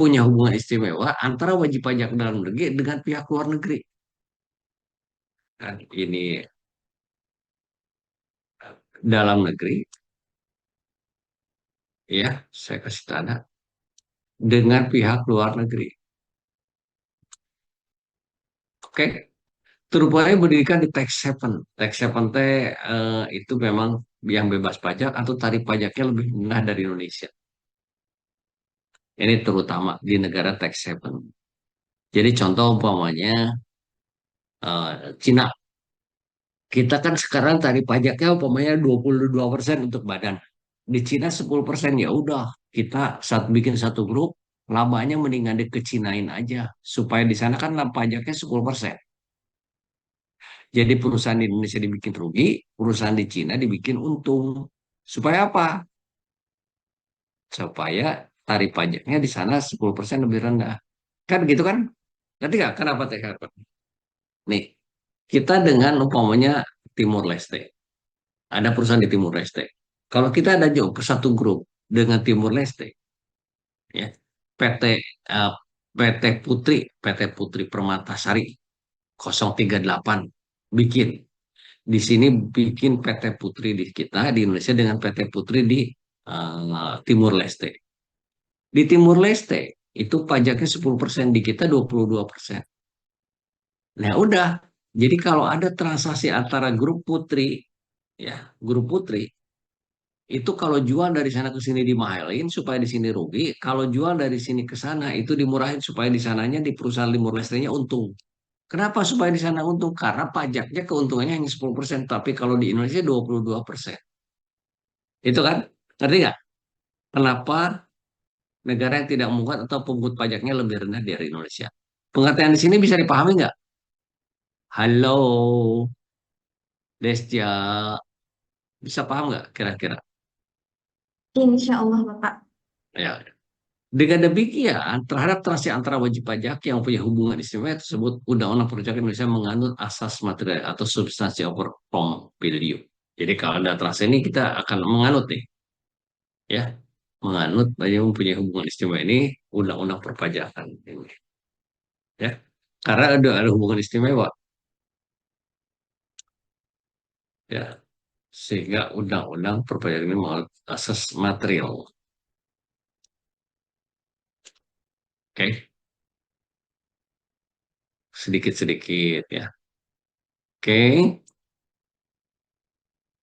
punya hubungan istimewa antara wajib pajak dalam negeri dengan pihak luar negeri. Kan ini dalam negeri, ya, saya kasih tanda dengan pihak luar negeri. Oke, terupaya berdirikan di tax haven. Tax haven itu memang yang bebas pajak atau tarif pajaknya lebih rendah dari Indonesia. Ini terutama di negara tax haven. Jadi contoh umpamanya Cina. Kita kan sekarang tarif pajaknya umpamanya 22% untuk badan. Di Cina 10%, ya udah kita saat bikin satu grup labanya mendingan dikecinain aja supaya di sana kan laba pajaknya 10%. Jadi perusahaan di Indonesia dibikin rugi, perusahaan di Cina dibikin untung. Supaya apa? Supaya tarif pajaknya di sana 10% lebih rendah. Kan gitu kan? Nanti nggak? Kenapa TK? Nih, kita dengan umpamanya Timur Leste. Ada perusahaan di Timur Leste. Kalau kita ada jauh ke satu grup dengan Timur Leste, ya, PT eh, PT Putri Permatasari 038 bikin di sini bikin PT Putri di kita di Indonesia dengan PT Putri di Timur Leste. Di Timur Leste itu pajaknya 10%, di kita 22%. Nah, udah. Jadi kalau ada transaksi antara grup Putri, ya, grup Putri itu kalau jual dari sana ke sini dimahalin supaya di sini rugi, kalau jual dari sini ke sana itu dimurahin supaya di sananya di perusahaan Timur Leste-nya untung. Kenapa supaya di sana untung? Karena pajaknya keuntungannya hanya 10%, tapi kalau di Indonesia 22%. Itu kan, ngerti nggak? Kenapa negara yang tidak memungut atau pungut pajaknya lebih rendah dari Indonesia? Pengertian di sini bisa dipahami nggak? Halo, Desja, bisa paham nggak kira-kira? Insya Allah, Bapak. Ya, dengan demikian, terhadap transaksi antara wajib pajak yang punya hubungan istimewa tersebut, Undang-Undang Perpajakan Indonesia menganut asas material atau substansi over from value. Jadi kalau ada transaksi ini kita akan menganut nih, ya, menganut yang mempunyai hubungan istimewa ini Undang-Undang Perpajakan ini, ya, karena ada hubungan istimewa, ya, sehingga Undang-Undang Perpajakan ini menganut asas material. Oke, sedikit-sedikit ya. Oke,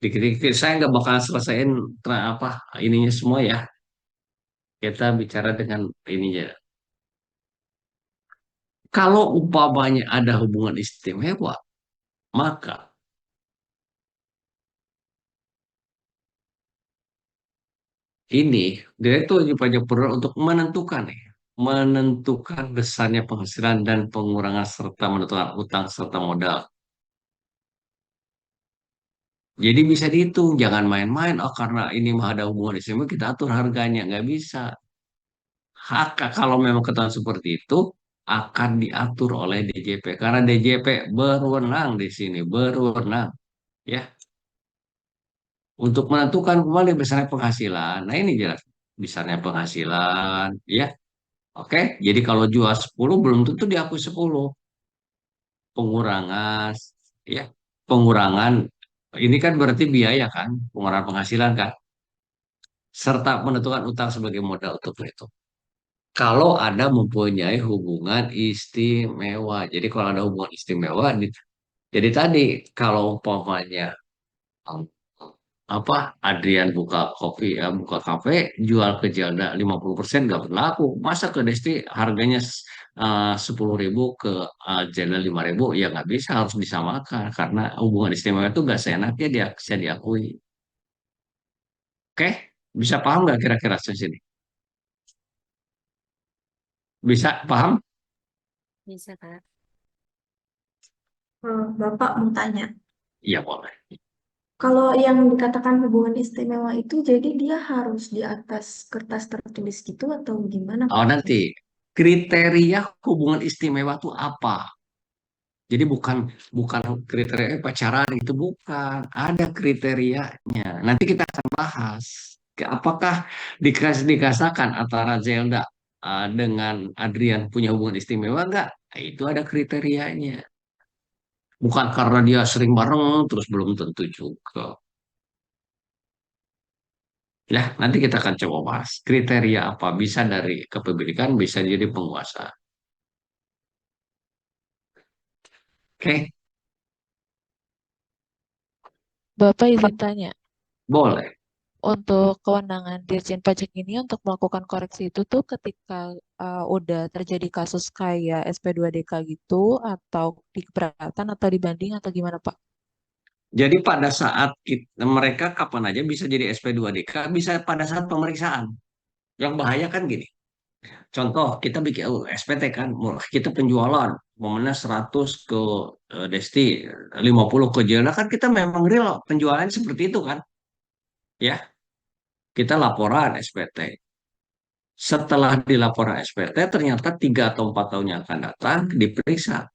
dikit-dikit saya nggak bakal selesaiin apa ininya semua ya. Kita bicara dengan ininya. Kalau umpamanya ada hubungan istimewa, maka ini Direktur Wajib Pajak berwenang untuk menentukan nih, menentukan besarnya penghasilan dan pengurangan serta menentukan utang serta modal. Jadi bisa dihitung, jangan main-main. Oh, karena ini mah ada hubungan istimewa, kita atur harganya. Nggak bisa. Hak kalau memang ketahuan seperti itu akan diatur oleh DJP karena DJP berwenang di sini, berwenang, ya, untuk menentukan kembali besarnya penghasilan. Nah, ini jelas besarnya penghasilan, ya. Oke, jadi kalau jual 10 belum tentu diakui 10. Pengurangan, ya. Pengurangan ini kan berarti biaya kan, pengurangan penghasilan kan, serta menentukan utang sebagai modal untuk itu. Kalau ada mempunyai hubungan istimewa. Jadi kalau ada hubungan istimewa, jadi tadi kalau umpamanya um, apa Adrian buka kopi, buka kafe, jual ke Jelda 50% nggak berlaku. Masa ke Desti harganya 10.000 ke Jelda 5.000, ya nggak bisa, harus disamakan karena hubungan istimewa itu nggak seenaknya dia bisa diakui. Oke, bisa paham nggak kira-kira di sini? Bisa paham? Bisa, Kak. Bapak mau tanya, Iya boleh. kalau yang dikatakan hubungan istimewa itu jadi dia harus di atas kertas tertulis gitu atau gimana, Oh, Pak? nanti kriteria hubungan istimewa itu apa? Jadi bukan bukan kriteria pacaran itu bukan, ada kriterianya. Nanti kita akan bahas apakah dikasahkan antara Zelda. dengan Adrian punya hubungan istimewa nggak? Nah, itu ada kriterianya. Bukan karena dia sering bareng terus belum tentu juga. Ya, nanti kita akan coba bahas kriteria apa bisa dari kepemilikan, bisa jadi penguasa. Oke, Bapak izin tanya, boleh. untuk kewenangan Dirjen Pajak ini untuk melakukan koreksi itu tuh ketika udah terjadi kasus kayak SP2DK gitu, atau di keberatan atau dibanding atau gimana Pak? Jadi pada saat mereka kapan aja bisa jadi SP2DK, bisa pada saat pemeriksaan. Yang bahaya kan gini. Contoh, kita bikin SPT kan, kita penjualan, momennya 100 ke Desti, 50 ke Jelda kan kita memang real penjualan seperti itu kan. Ya, kita laporan SPT. Setelah dilaporan SPT, ternyata 3 atau 4 tahun yang akan datang diperiksa.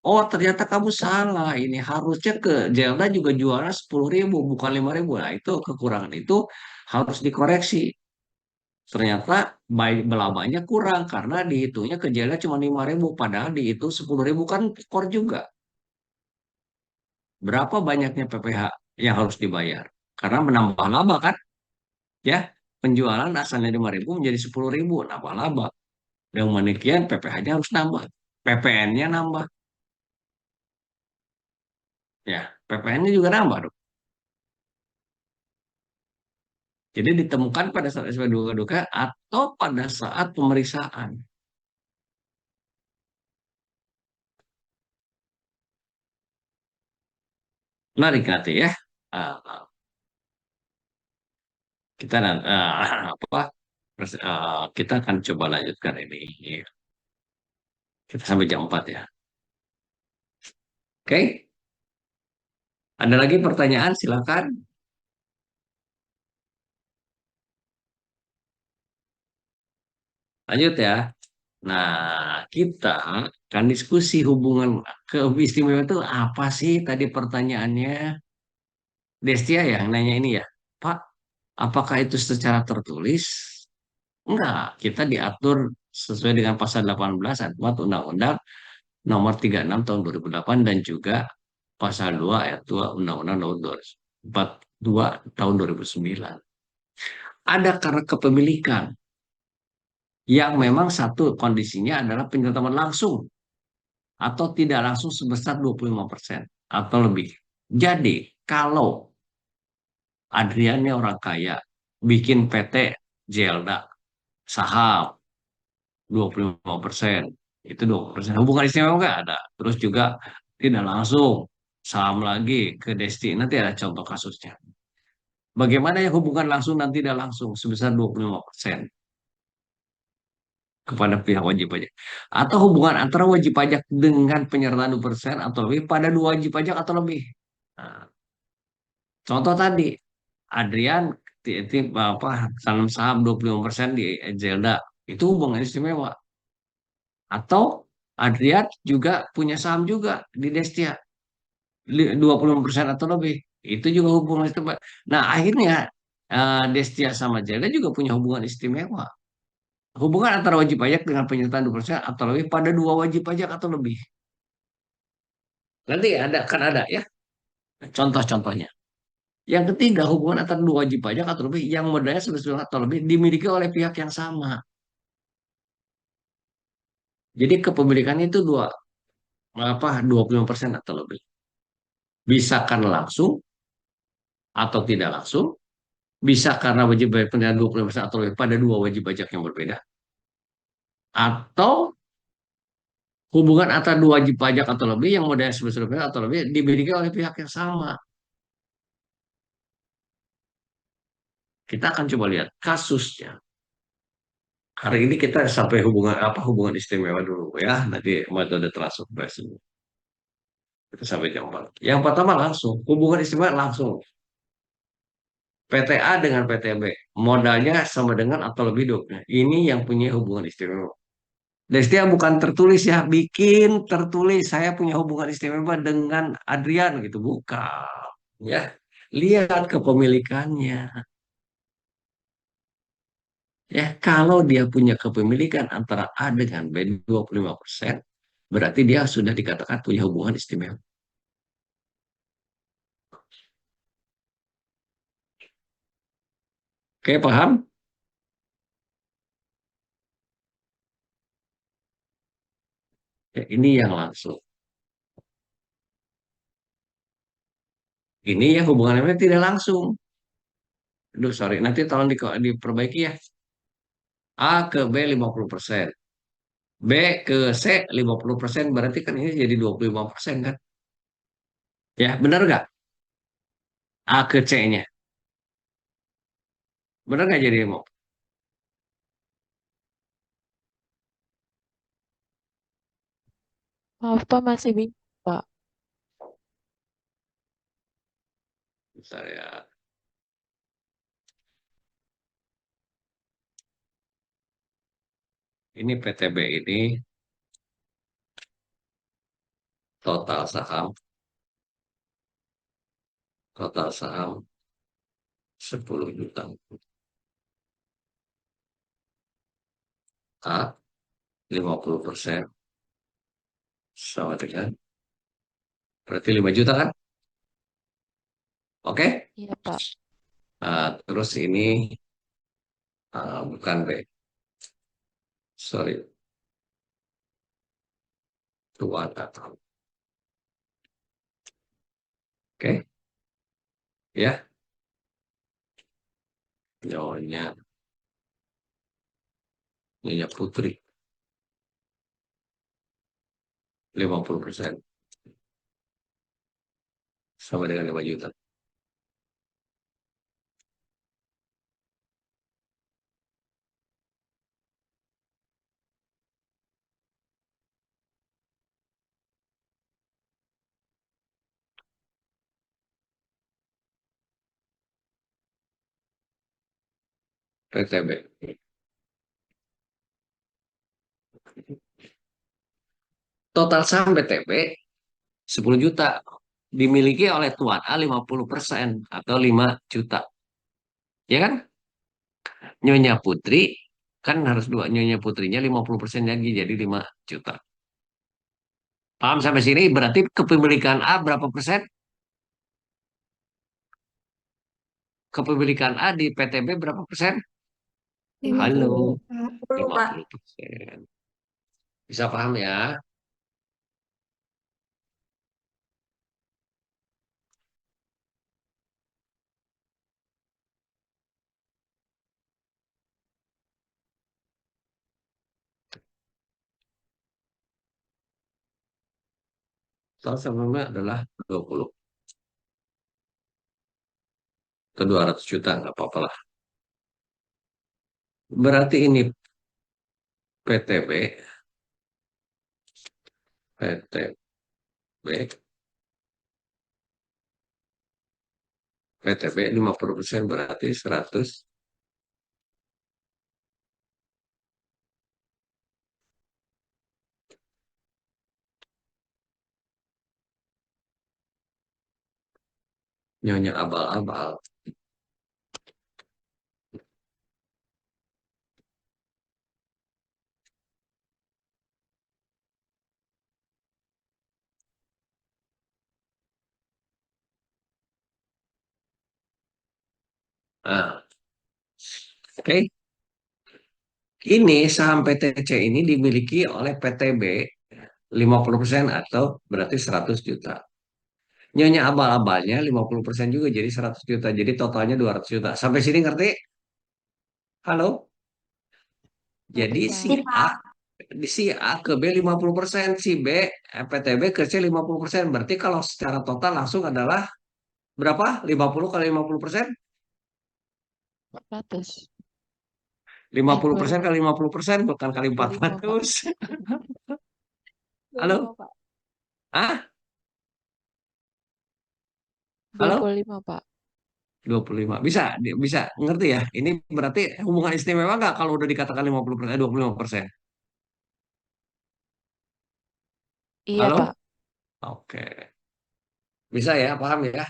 Oh, ternyata kamu salah. Ini harusnya ke Jelda juga jualnya 10.000, bukan 5.000. Nah, itu kekurangan itu harus dikoreksi. Ternyata baik belabanya kurang karena dihitungnya ke Jelda cuma 5.000, padahal dihitung 10.000 kan skor juga. Berapa banyaknya PPh yang harus dibayar? Karena menambah laba kan, ya. Penjualan asalnya 5.000 menjadi 10.000, nambah laba. Dengan demikian PPh-nya harus nambah, PPN-nya nambah, ya. PPN-nya juga nambah dong. Jadi ditemukan pada saat SP2 duka atau pada saat pemeriksaan. Menarik nanti ya. Ah, kita apa? Kita akan coba lanjutkan ini. Kita sampai jam 4 ya. Oke? Ada lagi pertanyaan? Silakan. Lanjut ya. Nah, kita akan diskusi hubungan keistimewaan itu apa sih tadi pertanyaannya? Destia yang nanya ini ya. Pak, apakah itu secara tertulis? Enggak, kita diatur sesuai dengan pasal 18 ayat 4 Undang-Undang nomor 36 tahun 2008 dan juga pasal 2 ayat 2 Undang-Undang nomor 42 tahun 2009. Ada karena kepemilikan yang memang satu kondisinya adalah penyertaman langsung atau tidak langsung sebesar 25% atau lebih. Jadi, kalau Adrian ini orang kaya, bikin PT Jelda, saham 25%, itu 20%. Hubungan istimewa nggak ada. Terus juga tidak langsung, saham lagi ke Desti. Nanti ada contoh kasusnya. Bagaimana yang hubungan langsung dan tidak langsung sebesar 25% kepada pihak wajib pajak. Atau hubungan antara wajib pajak dengan penyertaan 2% atau lebih pada dua wajib pajak atau lebih. Nah, contoh tadi, Adrian titip apa tanam saham 25% di Zelda. Itu hubungan istimewa. Atau Adrian juga punya saham juga di Destia 20% atau lebih. Itu juga hubungan istimewa. Nah, akhirnya Destia sama Zelda juga punya hubungan istimewa. Hubungan antara wajib pajak dengan penyertaan 2% atau lebih pada dua wajib pajak atau lebih. Nanti ada kan ada ya contoh-contohnya. Yang ketiga, hubungan antara dua wajib pajak atau lebih yang modalnya sebesar atau lebih dimiliki oleh pihak yang sama. Jadi kepemilikannya itu 25% atau lebih. Bisa karena langsung atau tidak langsung, bisa karena wajib pajak penerimaan 20% atau lebih pada dua wajib pajak yang berbeda, atau hubungan antara dua wajib pajak atau lebih yang modalnya sebesar atau lebih dimiliki oleh pihak yang sama. Kita akan coba lihat kasusnya. Hari ini kita sampai hubungan istimewa dulu ya. Nanti metode transfer pricing. Kita sampai jam 4. Yang pertama langsung hubungan istimewa langsung. PTA dengan PTB modalnya sama dengan atau lebih dong. Nah, ini yang punya hubungan istimewa. Destia bukan tertulis ya, bikin tertulis saya punya hubungan istimewa dengan Adrian gitu, bukan. Ya, lihat kepemilikannya. Ya, kalau dia punya kepemilikan antara A dengan B 25%, berarti dia sudah dikatakan punya hubungan istimewa. Oke, paham? Ya, ini yang langsung. Ini yang hubungannya tidak langsung. Aduh, sorry. Nanti tolong diperbaiki ya. A ke B 50%. B ke C 50%. Berarti kan ini jadi 25% kan? Ya, benar nggak? A ke C-nya. Benar nggak jadi mau? Maaf Pak, masih bingung Pak. Bentar ya. Ini PTB ini total saham. Total saham 10 juta. A 50% sama dengan berarti 5 juta kan? Oke? Iya Pak. Terus ini bukan B. Sorry, tuan atau. Oke, ya. Nyonya, Nyonya Putri 50% sama dengan 5 juta. PTB. Total saham PTB 10 juta. Dimiliki oleh tuan A 50% atau 5 juta. Ya kan? Nyonya Putri kan harus dua. Nyonya Putrinya 50% lagi jadi 5 juta. Paham sampai sini? Berarti kepemilikan A berapa persen? Kepemilikan A di PTB berapa persen? Halo, 50, lima Pak. puluh persen. Bisa paham ya? Total sebelumnya adalah 20 ke 200 juta, nggak apa-apa lah. Berarti ini PTB, PTB, PTB 50% berarti 100. Nyonya abal-abal. Nah, oke. Ini saham PTC ini dimiliki oleh PTB 50% atau berarti 100 juta. Nyonya abal-abalnya 50% juga jadi 100 juta. Jadi totalnya 200 juta. Sampai sini ngerti? Halo? Jadi Ngerti si Pak. Sip, A, Pak. si A ke B 50%, si B PTB ke C 50%. Berarti kalau secara total langsung adalah berapa? 50 kali 50%? 100. Lima Eh, puluh dua persen kali 50% bukan kali puluh empat lima Pak. ratus. 25 Halo? Pak. Ah? Dua Halo? puluh lima Pak. 25. Bisa, bisa ngerti ya? Ini berarti hubungan istimewa nggak kalau udah dikatakan 50%, 25%? Iya Pak. Halo? Oke. Bisa ya, paham ya?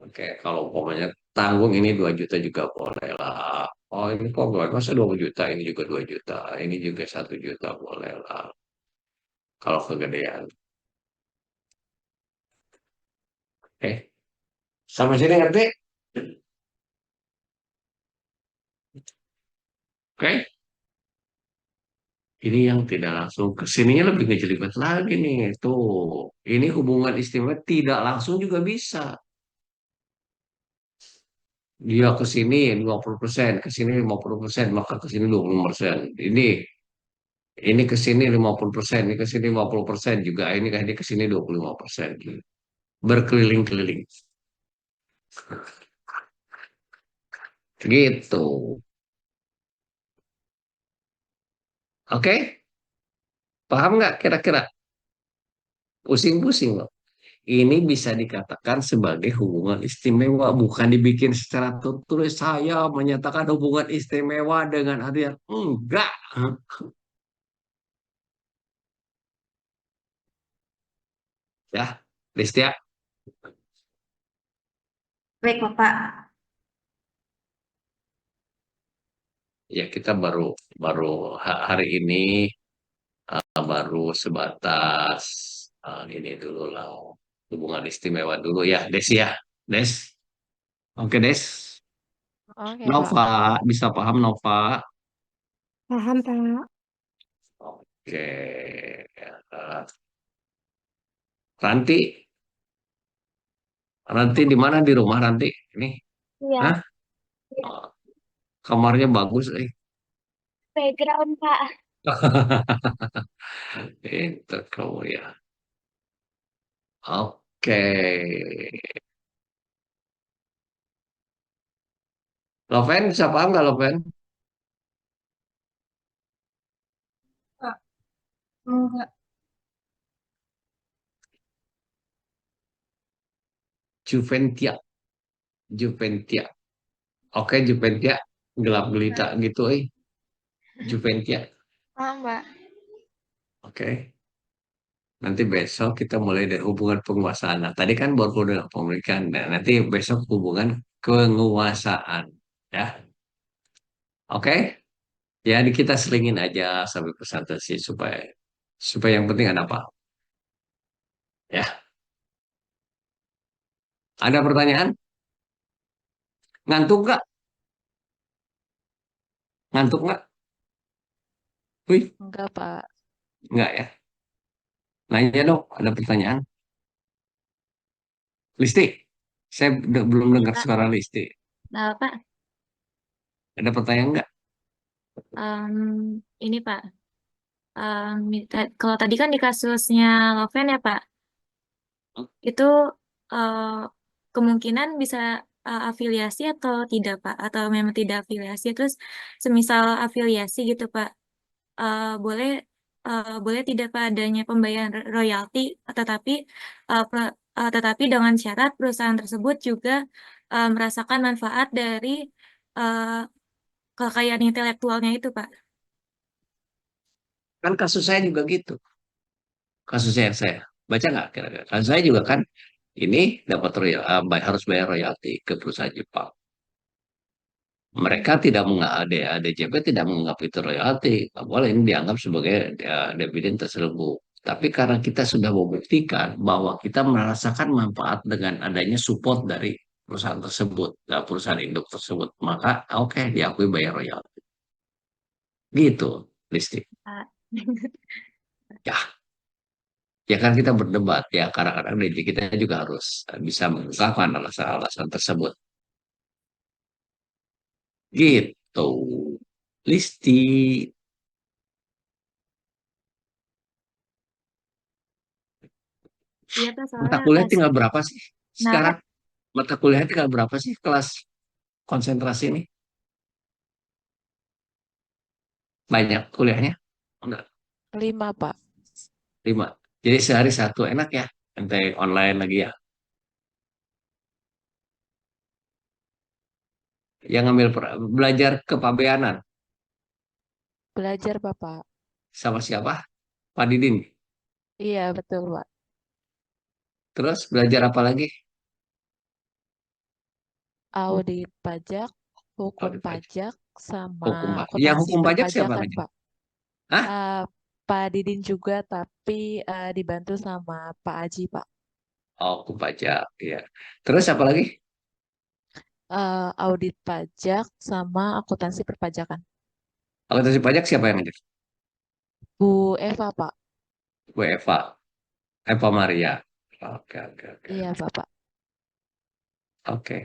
Oke, kalau umpamanya tanggung ini 2 juta juga boleh lah. Oh ini kok nggak, masa 20 juta, ini juga 2 juta, ini juga 1 juta, boleh lah. Kalau kegedean. Sama sini ngerti? Oke. Ini yang tidak langsung, kesininya lebih ngejelimet lagi nih. Tuh, ini hubungan istimewa tidak langsung juga bisa. Dia ke sini 20%, ke sini 50%, maka ke sini 20%. Ini ke sini 50%, ini ke sini 50% juga. Ini ke sini 25%. Berkeliling-keliling. Gitu. Oke? Paham nggak kira-kira? Pusing-pusing loh. Ini bisa dikatakan sebagai hubungan istimewa, bukan dibikin secara tertulis. Saya menyatakan hubungan istimewa dengan Adrian. Enggak. Ya, Listia. Baik, Bapak. Ya, kita baru baru hari ini baru sebatas ini dulu lah. Hubungan istimewa dulu ya, Des ya. Des. Oke, Des. Oke, Pak. Nova, bisa paham Nova? Paham, Pak. Oke. Ranti, Ranti di mana di rumah Ranti? Ini, Iya, hah? iya. Oh, kamarnya bagus, eh. Background, Pak. Itu kamu ya. Oke. Loven, bisa paham nggak Loven? Pak, enggak. Juventia, Juventia. Oke, Juventia. Gelap gelita gitu, eh. Juventia. Paham, Pak. Oke. Nanti besok kita mulai dari hubungan penguasaan. Nah, tadi kan baru dengan pemilikan. Nah, nanti besok hubungan penguasaan. Ya, oke. Ya, kita selingin aja sampai presentasi supaya supaya yang penting ada apa? Ya, ada pertanyaan? Ngantuk nggak? Ngantuk nggak? Wih, Enggak, Pak. nggak ya? Nanya dong, ada pertanyaan? Listi, saya belum Ini, dengar Pak. suara Listi. Nah, Pak, Ada pertanyaan nggak? ini, Pak. Kalau tadi kan di kasusnya Loven ya, Pak, itu eh, kemungkinan bisa afiliasi atau tidak, Pak? Atau memang tidak afiliasi? Terus semisal afiliasi gitu, Pak, boleh boleh tidak Pak adanya pembayaran royalti, tetapi tetapi dengan syarat perusahaan tersebut juga merasakan manfaat dari uh, kekayaan intelektualnya itu, Pak. Kan kasus saya juga gitu. Kasusnya yang saya baca nggak kira-kira? Kasus saya juga kan ini dapat harus bayar royalti ke perusahaan Jepang. Mereka tidak menganggap, DJP tidak menganggap itu royalti. Nggak boleh, ini dianggap sebagai dividen terselubung. Tapi karena kita sudah membuktikan bahwa kita merasakan manfaat dengan adanya support dari perusahaan tersebut, perusahaan induk tersebut, maka oke, diakui bayar royalti. Gitu, Listi. Pak. Ya, ya kan kita berdebat ya, kadang-kadang diri kita juga harus bisa mengungkapkan alasan-alasan tersebut. Gitu, Listi. Iya, Pak, Mata soalnya kuliah kas. tinggal berapa sih Nah, Pak, sekarang? Mata kuliah tinggal berapa sih kelas konsentrasi ini? Banyak kuliahnya? Enggak, 5, Pak. 5. Jadi sehari satu, enak ya. Nanti online lagi ya. Yang ngambil belajar kepabeanan Belajar, Bapak. sama siapa? Pak Didin. Iya, betul, Pak. Terus belajar apa lagi? Audit pajak, hukum Audit pajak. pajak, sama Hukum Pak. Yang akuntansi hukum pajak siapa perpajakan, lagi? Pak. Hah? Pak Didin juga, tapi dibantu sama Pak Aji, Pak. Oh, hukum pajak, ya. Terus apa lagi? Audit pajak sama akuntansi perpajakan. Akuntansi pajak siapa yang ngajar? Bu Eva, Pak. Bu Eva, Eva Maria. Oke, oke, oke. Iya, Bapak. Oke.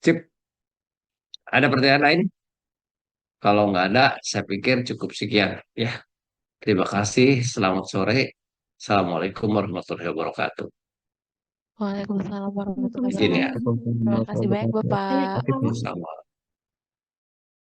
Sip. Ada pertanyaan lain? Kalau nggak ada, saya pikir cukup sekian. Ya, terima kasih. Selamat sore. Assalamualaikum warahmatullahi wabarakatuh. Waalaikumsalam warahmatullahi Izin ya. wabarakatuh. Terima kasih banyak, Bapak. Baik, Pak. Sama.